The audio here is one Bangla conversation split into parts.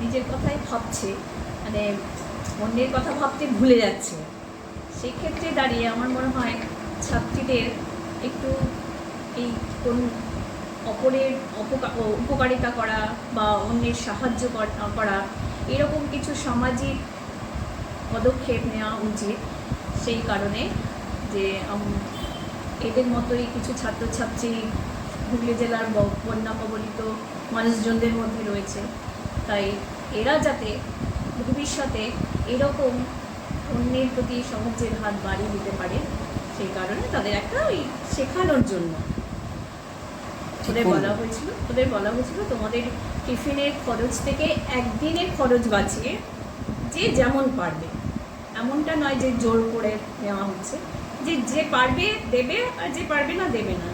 নিজের কথাই ভাবছে, মানে অন্যের কথা ভাবতে ভুলে যাচ্ছে। সেক্ষেত্রে দাঁড়িয়ে আমার মনে হয় ছাত্রীদের একটু এই কোন অপরের উপকারিতা করা বা অন্যের সাহায্য করা, এরকম কিছু সামাজিক পদক্ষেপ নেওয়া উচিত। সেই কারণে যে এদের মতোই কিছু ছাত্রছাত্রী হুগলি জেলার বন্যা কবলিত মানুষজনদের মধ্যে রয়েছে, তাই এরা যাতে ভবিষ্যতে এরকম অন্যের প্রতি সাহায্যের হাত বাড়িয়ে দিতে পারে, সেই কারণে তাদের একটা ওই শেখানোর জন্য ওদের বলা হয়েছিল তোমাদের টিফিনের খরচ থেকে একদিনের খরচ বাঁচিয়ে যে যেমন পারবে, এমনটা নয় যে জোর করে নেওয়া হচ্ছে, যে পারবে দেবে আর যে পারবে না দেবে না।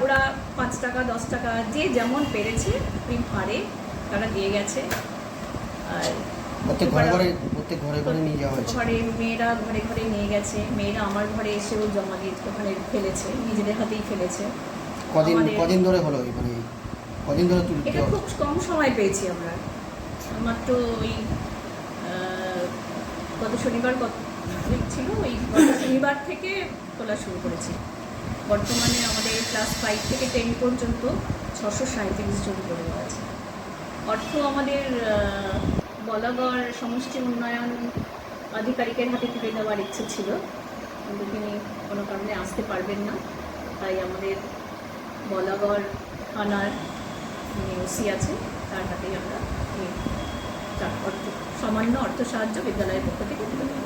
ওরা 5 টাকা 10 টাকা যে যেমন পেরেছে ওই ভারে তারা দিয়ে গেছে। আর মেয়েরা ঘরে ঘরে নিয়ে গেছে, মেয়েরা আমার ঘরে এসেও জমা দিয়ে ওখানে ফেলেছে, নিজেদের হাতেই ফেলেছে। কদিন ধরে হলো এটা খুব কম সময় পেয়েছি আমরা, মাত্র ওই গত শনিবার ছিল, ওই গত শনিবার থেকে তোলা শুরু করেছি। বর্তমানে আমাদের ক্লাস 5 থেকে 10 পর্যন্ত 637 জন পড়ুয়া আছে। অর্থ আমাদের বলাগড় সমষ্টি উন্নয়ন আধিকারিকের হাতে তুলে দেওয়ার ইচ্ছে ছিল, কিন্তু তিনি কোনো কারণে আসতে পারবেন না, তাই আমাদের বলাগড় থানার ওসি আছে, তার হাতেই আমরা সামান্য অর্থ সাহায্য বিদ্যালয়ের পক্ষ থেকে তুলে দেব।